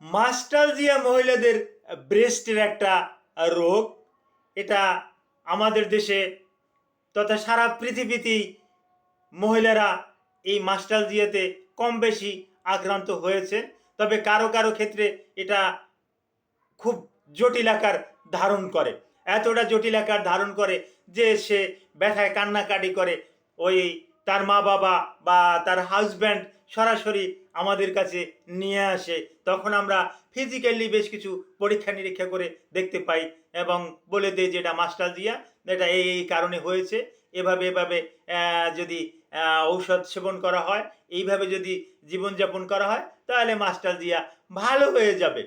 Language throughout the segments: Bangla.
মাস্টালজিয়া মহিলাদের ব্রেস্টের একটা রোগ। এটা আমাদের দেশে তথা সারা পৃথিবীতেই মহিলারা এই মাস্টালজিয়াতে কম বেশি আক্রান্ত হয়েছে। তবে কারো কারো ক্ষেত্রে এটা খুব জটিল আকার ধারণ করে। এতটা জটিল আকার ধারণ করে যে সে ব্যথায় কান্নাকাটি করে। ওই তার মা বাবা বা তার হাজব্যান্ড সরাসরি আমাদের কাছে নিয়ে আসে। তখন আমরা ফিজিক্যালি বেশ কিছু পরীক্ষা নিরীক্ষা করে দেখতে পাই এবং বলে দেই যে এটা মাস্টালজিয়া, এটা এই কারণে হয়েছে। এভাবে এভাবে যদি ঔষধ সেবন করা হয়, এইভাবে যদি জীবনযাপন করা হয়, তাহলে মাস্টালজিয়া ভালো হয়ে যাবে।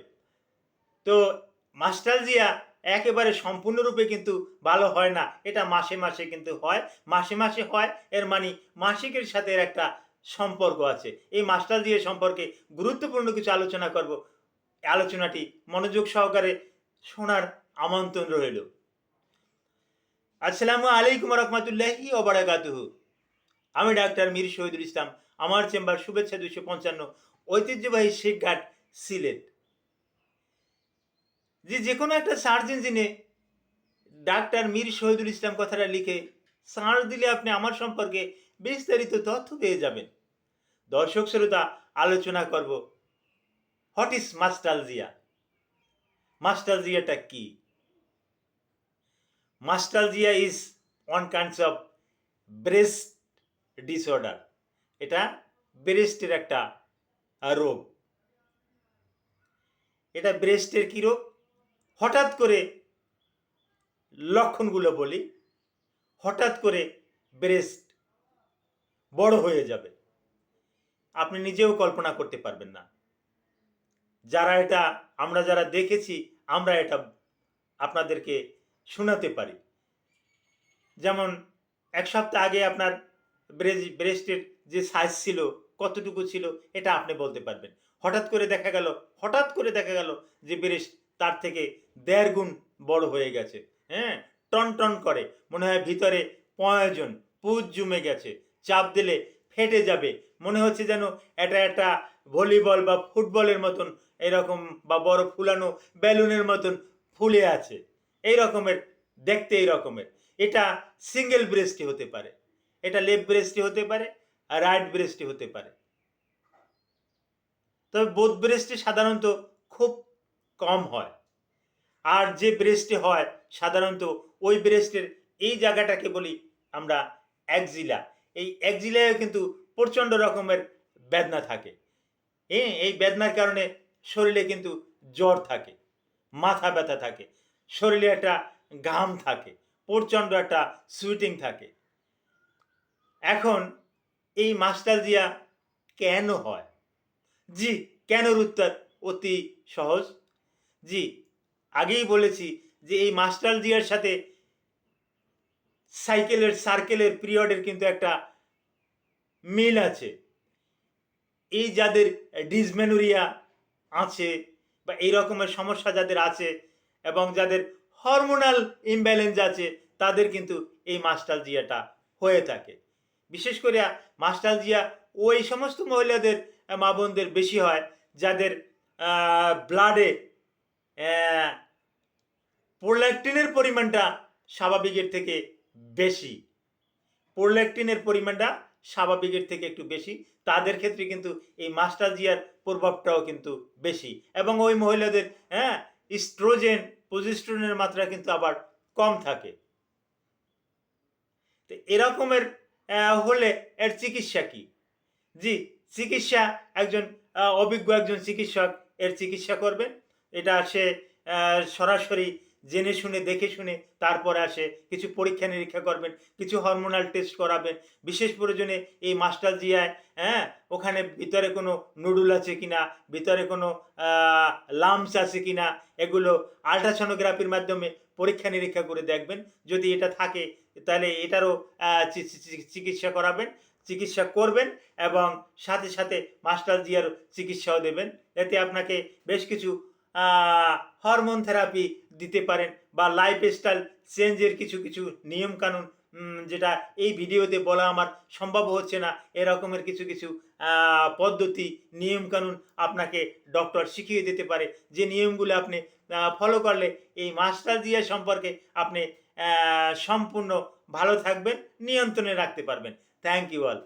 তো মাস্টালজিয়া একেবারে সম্পূর্ণরূপে কিন্তু ভালো হয় না। এটা মাসে মাসে কিন্তু হয়। মাসে মাসে হয় এর মানে মাসিকের সাথে এর একটা সম্পর্ক আছে। এই মাস্টালজিয়া সম্পর্কে গুরুত্বপূর্ণ কিছু আলোচনা করব। আলোচনাটি মনোযোগ সহকারে শোনার আমন্ত্রণ রইল। আসসালামু আলাইকুম রহমতুল্লাহি ওয়া বারাকাতুহু। আমি ডাক্তার মীর শহীদুল ইসলাম। আমার চেম্বার শুভেচ্ছা 255, ঐতিহ্যবাহী শেখঘাট, সিলেট। যে কোনো একটা সার্চ ইঞ্জিনে ডাক্তার মীর শহীদুল ইসলাম কথাটা লিখে সার্চ দিলে আপনি আমার সম্পর্কে বিস্তারিত তথ্য পেয়ে যাবেন। দর্শক শ্রোতা, আলোচনা করব হোয়াট ইজ মাস্টালজিয়া। মাস্টালজিয়াটা কি? Mastalgia is one kinds of breast disorder. এটা ব্রেস্টের একটা রোগ। এটা ব্রেস্টের কি রোগ? হঠাৎ করে লক্ষণগুলো বলি। হঠাৎ করে ব্রেস্ট বড় হয়ে যাবে, আপনি নিজেও কল্পনা করতে পারবেন না। আমরা যারা দেখেছি, আমরা এটা আপনাদেরকে শোনাতে পারি। যেমন এক সপ্তাহ আগে আপনার ব্রেস্টের যে সাইজ ছিল, কতটুকু ছিল, এটা আপনি বলতে পারবেন। হঠাৎ করে দেখা গেল যে ব্রেস্ট তার থেকে 1.5 গুণ বড় হয়ে গেছে। হ্যাঁ, টন টন করে, মনে হয় ভিতরে পয়োজন পুঁজ জমে গেছে, চাপ দিলে ফেটে যাবে, মনে হচ্ছে যেন এটা একটা ভলিবল বা ফুটবলের মতন এরকম, বা বড় ফুলানো বেলুনের মতন ফুলে আছে। এই রকমের দেখতে, এই রকমের। এটা সিঙ্গেল ব্রেস্টে হতে পারে, এটা লেফট ব্রেস্টে হতে পারে, আর রাইট ব্রেস্টে হতে পারে। তবে বোথ ব্রেস্টে সাধারণত খুব কম হয়। আর যে ব্রেস্টে হয় সাধারণত ওই ব্রেস্টের এই জায়গাটাকে বলি আমরা অ্যাক্সিলা। এই অ্যাক্সিলায় কিন্তু প্রচণ্ড রকমের বেদনা থাকে। এই বেদনার কারণে শরীরে কিন্তু জ্বর থাকে, মাথা ব্যথা থাকে, শরীরে একটা ঘাম থাকে, প্রচণ্ড একটা সুইটিং থাকে। এখন এই মাস্টালজিয়া কেন হয়? জি, কেনর উত্তর অতি সহজ। জি, আগেই বলেছি যে এই মাস্টালজিয়ার সাথে সার্কেলের পিরিয়ডের কিন্তু একটা মিল আছে। এই যাদের ডিসমেনোরিয়া আছে বা এই রকমের সমস্যা যাদের আছে এবং যাদের হরমোনাল ইমব্যালেন্স আছে, তাদের কিন্তু এই মাস্টালজিয়াটা হয়ে থাকে। বিশেষ করে মাস্টালজিয়া ওই সমস্ত মহিলাদের, মা বোনদের বেশি হয় যাদের ব্লাডে প্রোল্যাক্টিনের পরিমাণটা স্বাভাবিকের থেকে বেশি। প্রোল্যাক্টিনের পরিমাণটা স্বাভাবিকের থেকে একটু বেশি, তাদের ক্ষেত্রে কিন্তু এই মাস্টালজিয়ার প্রভাবটাও কিন্তু বেশি। এবং ওই মহিলাদের ইস্ট্রোজেন, প্রোজেস্টেরনের মাত্রা কিন্তু আবার কম থাকে। তো এরকমের হলে এর চিকিৎসা কি? জি, চিকিৎসা একজন অভিজ্ঞ একজন চিকিৎসক এর চিকিৎসা করবেন। এটা সে সরাসরি জেনে শুনে দেখে শুনে তারপরে আসে কিছু পরীক্ষা নিরীক্ষা করবেন, কিছু হরমোনাল টেস্ট করাবেন। বিশেষ প্রয়োজনে এই মাস্টালজিয়ায় ওখানে ভিতরে কোনো নুডুল আছে কিনা, ভিতরে কোনো লাম্পস আছে কিনা, এগুলো আল্ট্রাসোনোগ্রাফির মাধ্যমে পরীক্ষা নিরীক্ষা করে দেখবেন। যদি এটা থাকে তাহলে এটারও চিকিৎসা করাবেন, চিকিৎসা করবেন এবং সাথে সাথে মাস্টালজিয়ার চিকিৎসাও দেবেন। এতে আপনাকে বেশ কিছু হরমোন থেরাপি দিতে পারেন বা লাইফস্টাইল চেঞ্জের কিছু কিছু নিয়মকানুন, যেটা এই ভিডিওতে বলা আমার সম্ভব হচ্ছে না, এরকমের কিছু কিছু পদ্ধতি নিয়মকানুন আপনাকে ডক্টর শিখিয়ে দিতে পারে, যে নিয়মগুলো আপনি ফলো করলে এই মাস্টালজিয়া সম্পর্কে আপনি সম্পূর্ণ ভালো থাকবেন, নিয়ন্ত্রণে রাখতে পারবেন। Thank you all.